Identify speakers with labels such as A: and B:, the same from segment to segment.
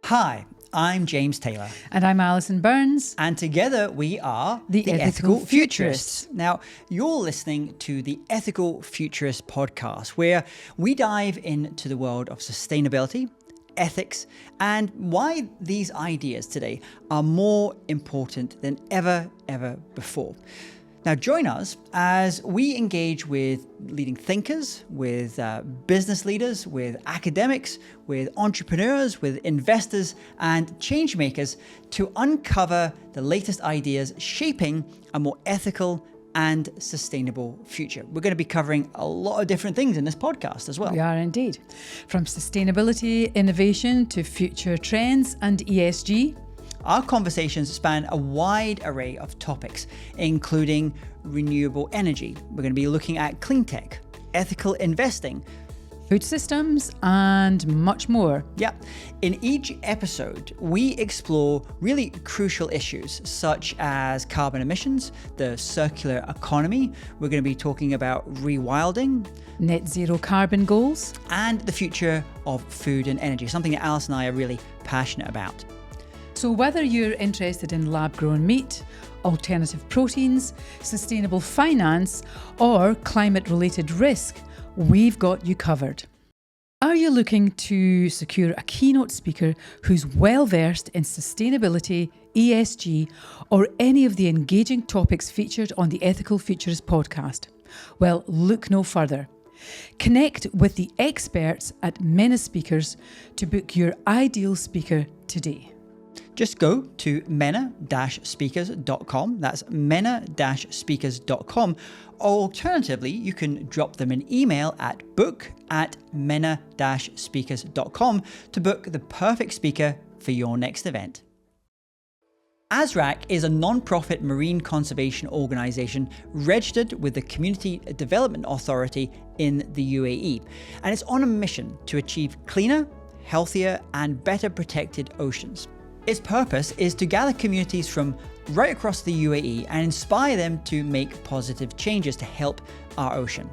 A: Hi, I'm James Taylor.
B: And I'm Alison Burns.
A: And together we are
B: the Ethical Futurists.
A: Now, you're listening to the Ethical Futurists podcast, where we dive into the world of sustainability, ethics, and why these ideas today are more important than ever before. Now, join us as we engage with leading thinkers, with business leaders, with academics, with entrepreneurs, with investors, and change makers to uncover the latest ideas shaping a more ethical and sustainable future. We're going to be covering a lot of different things in this podcast as well.
B: We are indeed. From sustainability, innovation to future trends and ESG.
A: Our conversations span a wide array of topics, including renewable energy. We're going to be looking at clean tech, ethical investing,
B: food systems, and much more.
A: Yeah. In each episode, we explore really crucial issues such as carbon emissions, the circular economy. We're going to be talking about rewilding,
B: net zero carbon goals,
A: and the future of food and energy, something that Alice and I are really passionate about.
B: So whether you're interested in lab-grown meat, alternative proteins, sustainable finance, or climate-related risk, we've got you covered. Are you looking to secure a keynote speaker who's well-versed in sustainability, ESG, or any of the engaging topics featured on the Ethical Futurists podcast? Well, look no further. Connect with the experts at Mena Speakers to book your ideal speaker today.
A: Just go to mena-speakers.com. That's mena-speakers.com. Alternatively, you can drop them an email at book@mena-speakers.com to book the perfect speaker for your next event. ASRAC is a non-profit marine conservation organisation registered with the Community Development Authority in the UAE, and it's on a mission to achieve cleaner, healthier, and better protected oceans. Its purpose is to gather communities from right across the UAE and inspire them to make positive changes to help our ocean.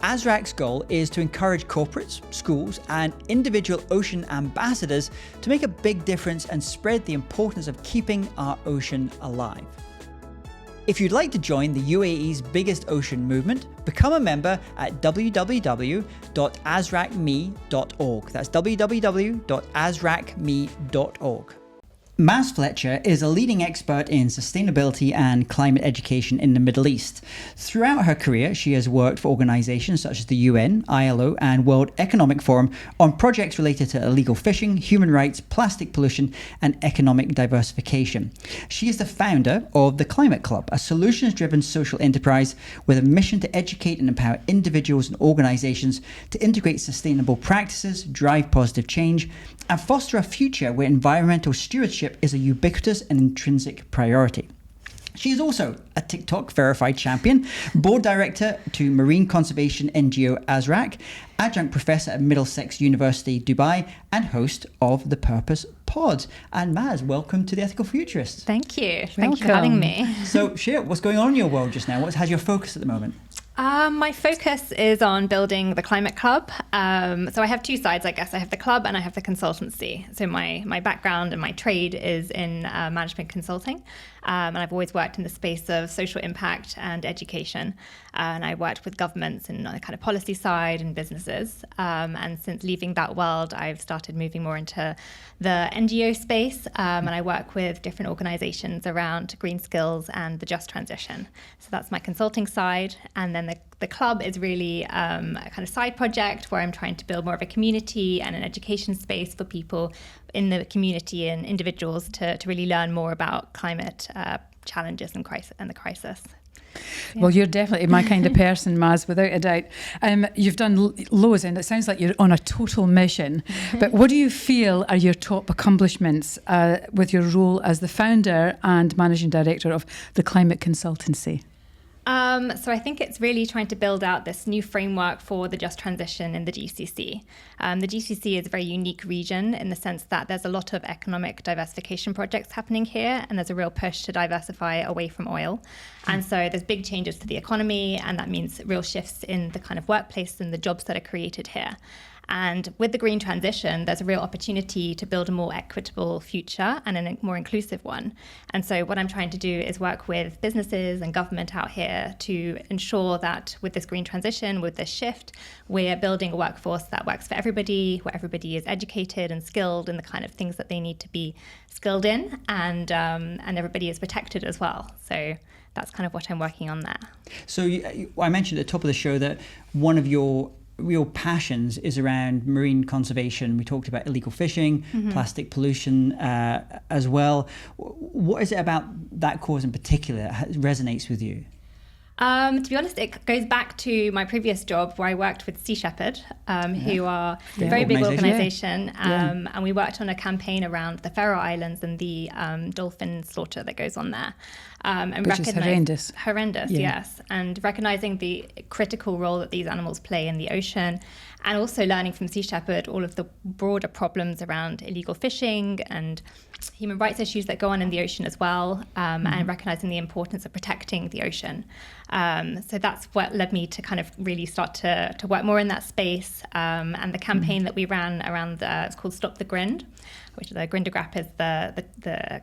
A: ASRAC's goal is to encourage corporates, schools, and individual ocean ambassadors to make a big difference and spread the importance of keeping our ocean alive. If you'd like to join the UAE's biggest ocean movement, become a member at www.asracme.org. That's www.asracme.org. Marian Fletcher is a leading expert in sustainability and climate education in the Middle East. Throughout her career, she has worked for organisations such as the UN, ILO, and World Economic Forum on projects related to illegal fishing, human rights, plastic pollution, and economic diversification. She is the founder of the Climate Club, a solutions-driven social enterprise with a mission to educate and empower individuals and organisations to integrate sustainable practices, drive positive change, and foster a future where environmental stewardship is a ubiquitous and intrinsic priority. She is also a TikTok verified champion, board director to marine conservation NGO ASRAC, adjunct professor at Middlesex University, Dubai, and host of the Purpose Pod. And Maz, welcome to the Ethical Futurists.
C: Thank you. Thank you for having me.
A: So, share what's going on in your world just now? What has your focus at the moment?
C: My focus is on building the Climate Club. So I have two sides, I guess. I have the club and I have the consultancy. So my background and my trade is in management consulting. And I've always worked in the space of social impact and education. And I worked with governments in the kind of policy side and businesses. And since leaving that world, I've started moving more into the NGO space. And I work with different organizations around green skills and the just transition. So that's my consulting side. And then the club is really a kind of side project where I'm trying to build more of a community and an education space for people in the community and individuals to really learn more about climate challenges and the crisis.
B: Yeah. Well, you're definitely my kind of person, Maz, without a doubt. You've done loads, and it sounds like you're on a total mission. But what do you feel are your top accomplishments with your role as the founder and managing director of the Climate Consultancy?
C: So I think it's really trying to build out this new framework for the just transition in the GCC. The GCC is a very unique region in the sense that there's a lot of economic diversification projects happening here, and there's a real push to diversify away from oil. And so there's big changes to the economy, and that means real shifts in the kind of workplace and the jobs that are created here. And with the green transition, there's a real opportunity to build a more equitable future and a more inclusive one. And so what I'm trying to do is work with businesses and government out here to ensure that with this green transition, with this shift, we're building a workforce that works for everybody, where everybody is educated and skilled in the kind of things that they need to be skilled in, and everybody is protected as well. So that's kind of what I'm working on there.
A: So I mentioned at the top of the show that one of your real passions is around marine conservation. We talked about illegal fishing, plastic pollution as well. What is it about that cause in particular that resonates with you?
C: To be honest, it goes back to my previous job where I worked with Sea Shepherd, who are a very big organisation. And we worked on a campaign around the Faroe Islands and the dolphin slaughter that goes on there. And
B: which is horrendous.
C: Horrendous, yes. And recognising the critical role that these animals play in the ocean, and also learning from Sea Shepherd all of the broader problems around illegal fishing and human rights issues that go on in the ocean as well, and recognising the importance of protecting the ocean. So that's what led me to kind of really start to work more in that space. And the campaign that we ran around, it's called Stop the Grind, which the Grindagrap is the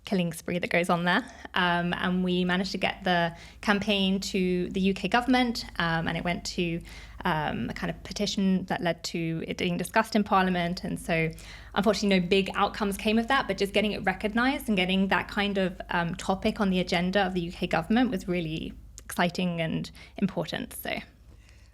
C: killing spree that goes on there. And we managed to get the campaign to the UK government, and it went to a kind of petition that led to it being discussed in Parliament. And so unfortunately no big outcomes came of that, but just getting it recognised and getting that kind of topic on the agenda of the UK government was really exciting and important. So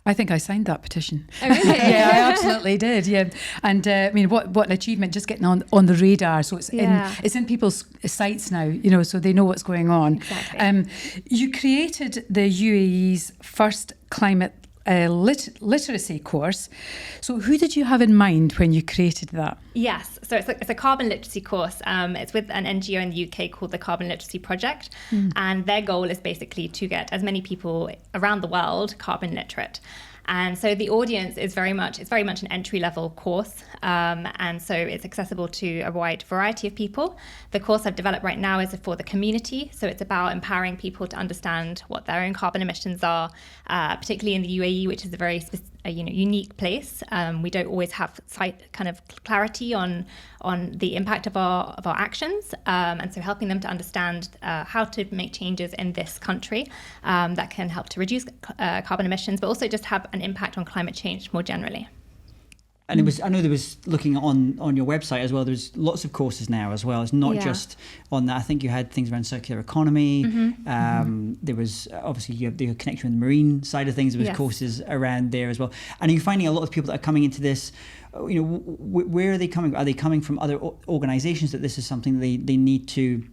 B: I think I signed that petition.
C: Oh, really?
B: Yeah, I absolutely did. Yeah, and I mean, what an achievement! Just getting on the radar, so it's in people's sights now. So they know what's going on.
C: Exactly.
B: You created the UAE's first climate literacy course. So who did you have in mind when you created that?
C: Yes, so it's a carbon literacy course. It's with an NGO in the UK called the Carbon Literacy Project, and their goal is basically to get as many people around the world carbon literate. And so the audience is very much an entry-level course, and so it's accessible to a wide variety of people. The course I've developed right now is for the community, so it's about empowering people to understand what their own carbon emissions are, particularly in the UAE, which is a very unique place. We don't always have kind of clarity on the impact of our actions, and so helping them to understand how to make changes in this country that can help to reduce carbon emissions, but also just have an impact on climate change more generally.
A: And I know there was, looking on your website as well, there's lots of courses now as well. It's not just on that. I think you had things around circular economy. There was obviously you have the connection with the marine side of things. There was courses around there as well. And are you finding a lot of people that are coming into this, where are they coming? Are they coming from other organizations that this is something they need to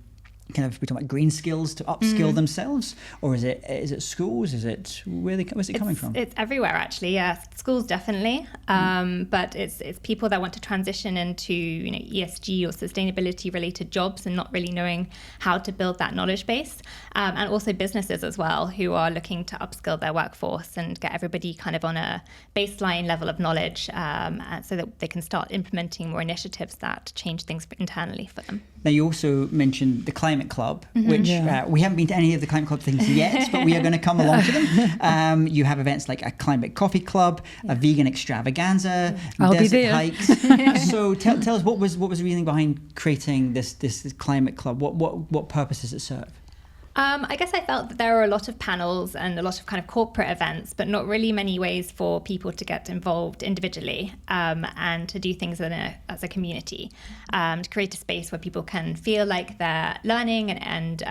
A: kind of, we're talking about green skills to upskill themselves, or is it schools? Where's it coming from?
C: It's everywhere actually. Yeah, schools definitely, but it's people that want to transition into ESG or sustainability related jobs and not really knowing how to build that knowledge base, and also businesses as well who are looking to upskill their workforce and get everybody kind of on a baseline level of knowledge, so that they can start implementing more initiatives that change things internally for them.
A: Now, you also mentioned the Climate Club, which we haven't been to any of the Climate Club things yet, but we are going to come along to them. You have events like a Climate Coffee Club, a vegan extravaganza, desert hikes. So tell us, what was the reasoning behind creating this Climate Club? What purpose does it serve?
C: I guess I felt that there were a lot of panels and a lot of kind of corporate events, but not really many ways for people to get involved individually, and to do things as a community, to create a space where people can feel like they're learning and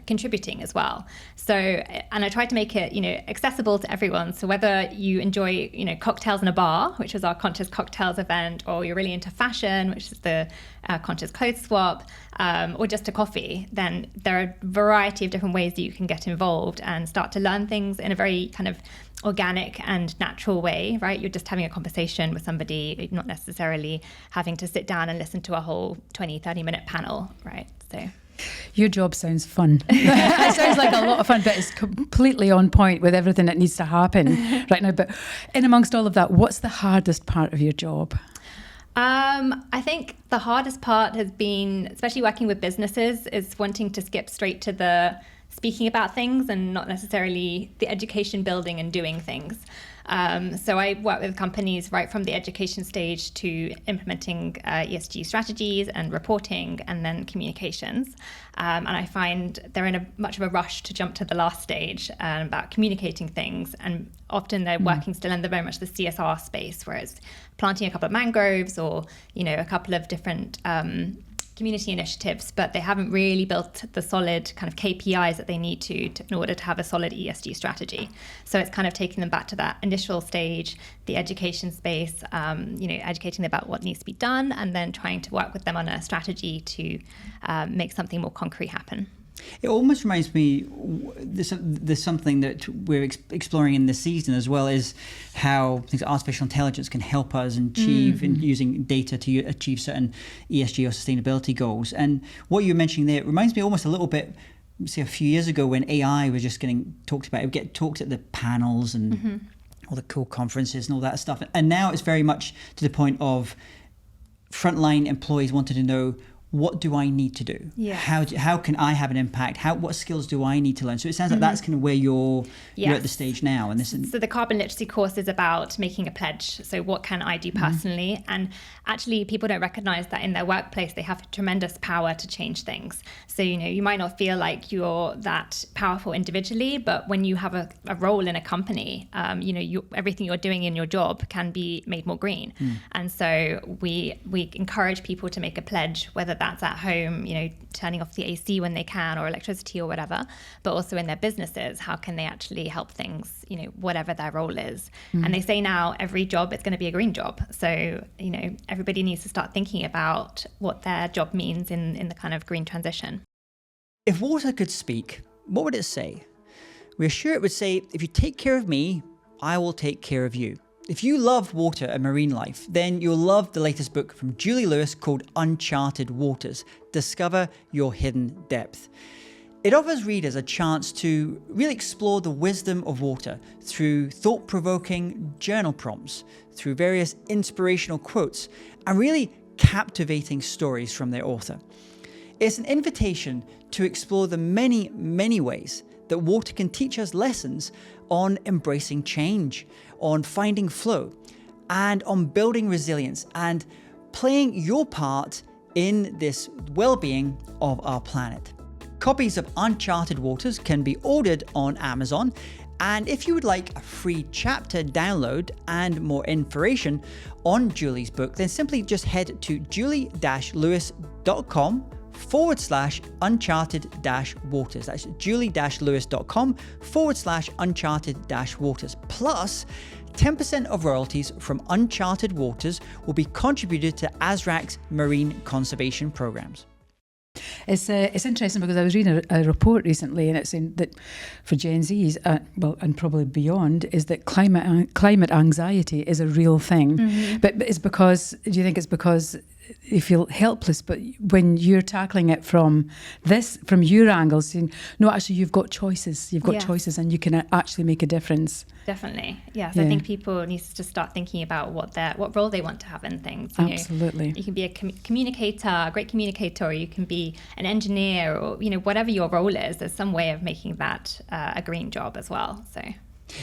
C: contributing as well. So, and I tried to make it, accessible to everyone. So whether you enjoy, cocktails in a bar, which was our Conscious Cocktails event, or you're really into fashion, which is the Conscious Clothes Swap, or just a coffee, then there are a variety of different ways that you can get involved and start to learn things in a very kind of organic and natural way, right? You're just having a conversation with somebody, not necessarily having to sit down and listen to a whole 20-30 minute panel, right? So
B: your job sounds fun. It sounds like a lot of fun, but it's completely on point with everything that needs to happen right now. But in amongst all of that, what's the hardest part of your job?
C: I think the hardest part has been, especially working with businesses, is wanting to skip straight to the speaking about things and not necessarily the education building and doing things. So I work with companies right from the education stage to implementing ESG strategies and reporting and then communications. And I find they're in much of a rush to jump to the last stage about communicating things. And often they're working still in very much the CSR space, where it's planting a couple of mangroves or, a couple of different community initiatives, but they haven't really built the solid kind of KPIs that they need to in order to have a solid ESG strategy. So it's kind of taking them back to that initial stage, the education space, educating them about what needs to be done, and then trying to work with them on a strategy to make something more concrete happen.
A: It almost reminds me, there's something that we're exploring in this season as well, is how things like artificial intelligence can help us achieve in using data to achieve certain ESG or sustainability goals. And what you were mentioning there, it reminds me almost a little bit, say a few years ago when AI was just getting talked about. It would get talked at the panels and all the cool conferences and all that stuff. And now it's very much to the point of frontline employees wanting to know, what do I need to do?
C: Yes.
A: How can I have an impact? What skills do I need to learn? So it sounds like that's kind of where you're at the stage now. And
C: so the carbon literacy course is about making a pledge. So what can I do personally? And actually, people don't recognize that in their workplace they have tremendous power to change things. So you might not feel like you're that powerful individually, but when you have a role in a company, everything you're doing in your job can be made more green. And so we encourage people to make a pledge, whether that's at home, turning off the AC when they can, or electricity or whatever, but also in their businesses, how can they actually help things, whatever their role is. And they say now every job is going to be a green job. So, everybody needs to start thinking about what their job means in the kind of green transition.
A: If water could speak, what would it say? We're sure it would say, if you take care of me, I will take care of you. If you love water and marine life, then you'll love the latest book from Julie Lewis called Uncharted Waters, Discover Your Hidden Depth. It offers readers a chance to really explore the wisdom of water through thought-provoking journal prompts, through various inspirational quotes, and really captivating stories from their author. It's an invitation to explore the many, many ways that water can teach us lessons on embracing change, on finding flow, and on building resilience and playing your part in this well-being of our planet. Copies of Uncharted Waters can be ordered on Amazon, and if you would like a free chapter download and more information on Julie's book, then simply just head to julie-lewis.com/uncharted-waters. That's julie-lewis.com/uncharted-waters. Plus, 10% of royalties from Uncharted Waters will be contributed to ASRAC's marine conservation programs.
B: It's interesting because I was reading a report recently, and it's saying that for Gen Zs, and probably beyond, is that climate anxiety is a real thing. But it's because, do you think it's because you feel helpless? But when you're tackling it from your angle, saying, no, actually, you've got choices. You've got choices, and you can actually make a difference.
C: Definitely, yes. I think people need to start thinking about what role they want to have in things.
B: Absolutely.
C: You can be a communicator, a great communicator, or you can be an engineer, or whatever your role is. There's some way of making that a green job as well. So,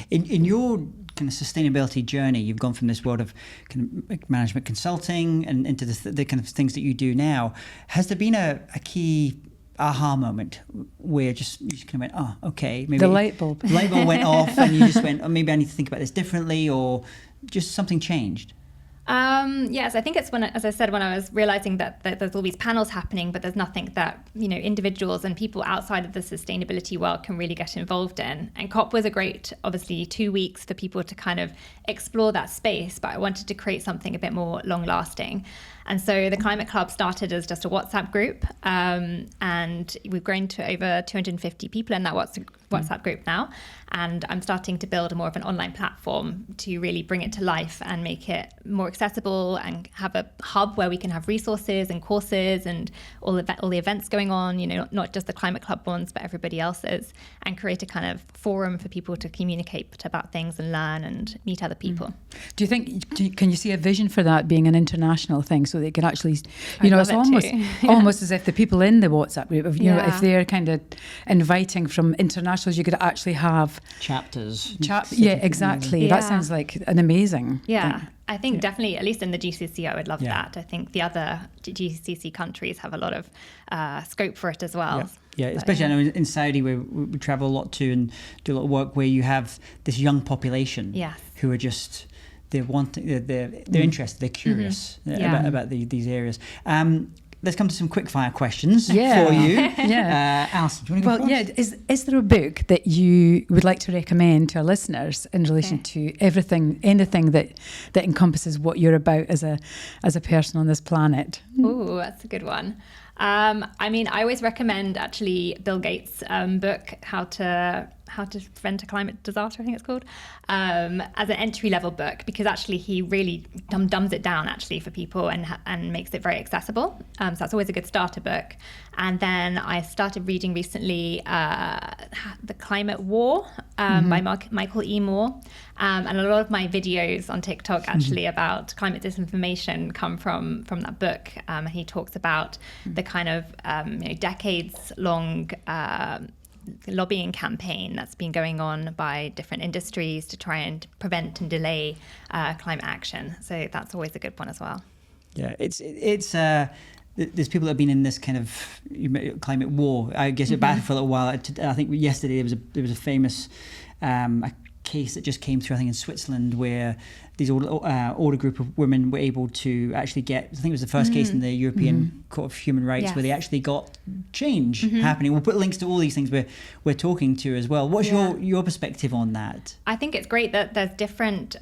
A: in your kind of sustainability journey, you've gone from this world of kind of management consulting and into the kind of things that you do now. Has there been a key aha moment where you just kind of went, oh, okay, maybe
B: the light bulb
A: went off, and you just went, oh, maybe I need to think about this differently, or just something changed?
C: Yes, I think it's when I was realizing that there's all these panels happening, but there's nothing that individuals and people outside of the sustainability world can really get involved in. And COP was a great, obviously, 2 weeks for people to kind of explore that space, but I wanted to create something a bit more long lasting. And so the Climate Club started as just a WhatsApp group, and we've grown to over 250 people in that WhatsApp group now. And I'm starting to build more of an online platform to really bring it to life and make it more accessible, and have a hub where we can have resources and courses and all the events going on, not just the Climate Club ones, but everybody else's, and create a kind of forum for people to communicate about things and learn and meet other people.
B: Do you think, can you see a vision for that being an international thing, so they can actually, it's almost as if the people in the WhatsApp group, if they're kind of inviting from international Masters, you could actually have
A: chapters.
B: Yeah, exactly. That sounds like an amazing thing.
C: I think definitely, at least in the GCC, I would love that. I think the other GCC countries have a lot of scope for it as well.
A: Yeah, especially I know in Saudi where we travel a lot to and do a lot of work where you have this young population who are just they're interested, they're curious about these areas. Let's come to some quick fire questions for you. Alison, do you want to go first?
B: Is there a book that you would like to recommend to our listeners in relation to anything that encompasses what you're about as a person on this planet?
C: Oh, that's a good one. I mean, I always recommend actually Bill Gates' book, How to Prevent a Climate Disaster, I think it's called, as an entry-level book, because actually he really dumbs it down actually for people and makes it very accessible. So that's always a good starter book. And then I started reading recently The Climate War by Michael E. Moore. And a lot of my videos on TikTok actually about climate disinformation come from that book. He talks about the kind of decades-long lobbying campaign that's been going on by different industries to try and prevent and delay climate action. So that's always a good one as well. Yeah,
A: it's there's people that have been in this kind of climate war. I guess it battled for a little while. I think yesterday there was a famous a case that just came through, I think in Switzerland, where these older group of women were able to actually get, I think it was the first case in the European Court of Human Rights, where they actually got change happening. We'll put links to all these things we're talking to as well. What's your perspective on that?
C: I think it's great that there's different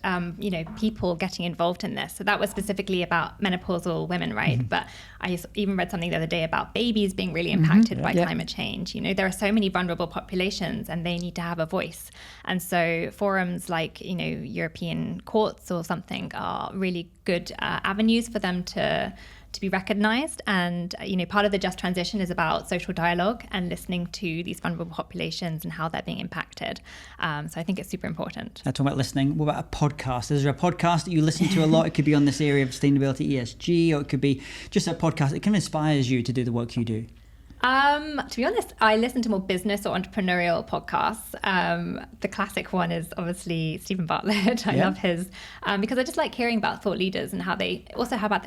C: people getting involved in this. So that was specifically about menopausal women, right? But I even read something the other day about babies being really impacted by climate change. There are so many vulnerable populations and they need to have a voice. And so forums like, European courts or something are really good avenues for them to be recognized. And, part of the just transition is about social dialogue and listening to these vulnerable populations and how they're being impacted. So I think it's super important.
A: Talking about listening, what about a podcast? Is there a podcast that you listen to a lot? It could be on this area of sustainability, ESG, or it could be just a podcast that kind of inspires you to do the work you do.
C: To be honest, I listen to more business or entrepreneurial podcasts. The classic one is obviously Stephen Bartlett. I love his, because I just like hearing about thought leaders and how they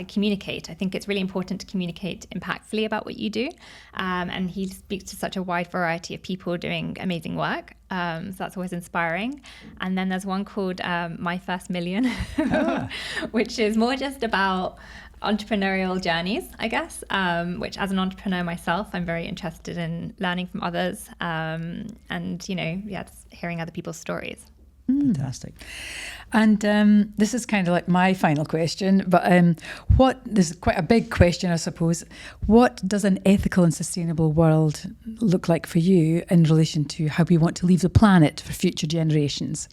C: communicate. I think it's really important to communicate impactfully about what you do. And he speaks to such a wide variety of people doing amazing work. So that's always inspiring. And then there's one called My First Million, which is more just about entrepreneurial journeys, I guess, which as an entrepreneur myself, I'm very interested in learning from others just hearing other people's stories.
A: Fantastic.
B: And this is kind of like my final question, but this is quite a big question, I suppose. What does an ethical and sustainable world look like for you in relation to how we want to leave the planet for future generations?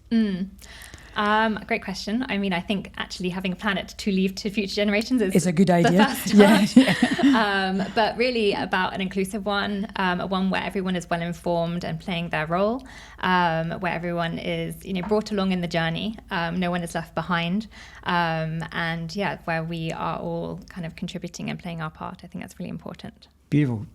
C: Great question. I mean, I think actually having a planet to leave to future generations is
B: a good idea.
C: The first start. But really about an inclusive one, one where everyone is well informed and playing their role, where everyone is brought along in the journey, no one is left behind, and where we are all kind of contributing and playing our part. I think that's really important.
A: Beautiful.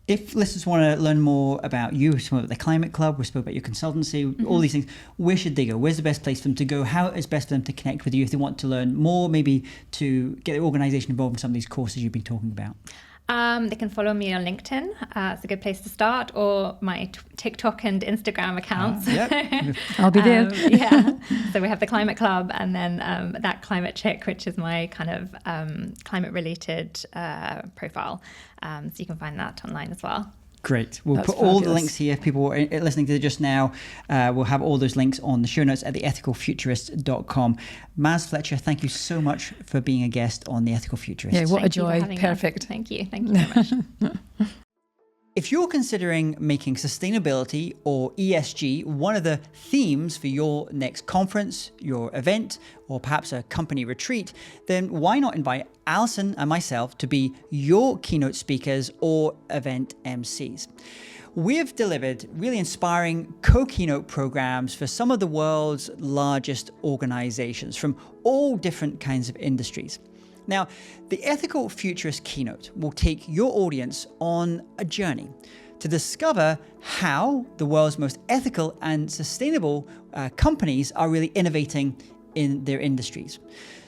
A: If listeners want to learn more about you, we spoke about the Climate Club, we spoke about your consultancy, all these things, where should they go? Where's the best place for them to go? How is best for them to connect with you if they want to learn more, maybe to get the organisation involved in some of these courses you've been talking about?
C: They can follow me on LinkedIn. It's a good place to start, or my TikTok and Instagram accounts.
B: I'll be there.
C: So we have the Climate Club and then that Climate Chick, which is my kind of climate-related profile. So you can find that online as well.
A: Great. We'll put all the links here. If people are listening to it just now, we'll have all those links on the show notes at theethicalfuturist.com. Marian Fletcher, thank you so much for being a guest on The Ethical Futurists.
B: Yeah, what a joy. Perfect.
C: Thank you. Thank you very much.
A: If you're considering making sustainability or ESG one of the themes for your next conference, your event, or perhaps a company retreat, then why not invite Alison and myself to be your keynote speakers or event MCs? We have delivered really inspiring co-keynote programs for some of the world's largest organizations from all different kinds of industries. Now, the Ethical Futurist keynote will take your audience on a journey to discover how the world's most ethical and sustainable companies are really innovating in their industries.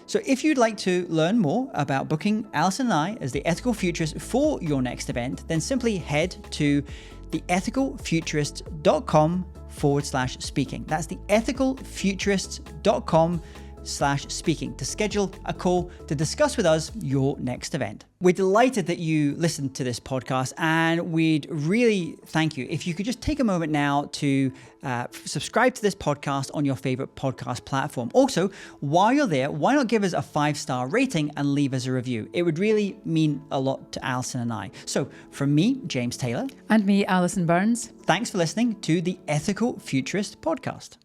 A: So if you'd like to learn more about booking Alison and I as the Ethical Futurists for your next event, then simply head to theethicalfuturists.com/speaking. That's theethicalfuturists.com/speaking to schedule a call to discuss with us your next event. We're delighted that you listened to this podcast, and we'd really thank you if you could just take a moment now to subscribe to this podcast on your favorite podcast platform. Also, while you're there, why not give us a 5-star rating and leave us a review? It would really mean a lot to Alison and I. So from me, James Taylor.
B: And me, Alison Burns.
A: Thanks for listening to the Ethical Futurist podcast.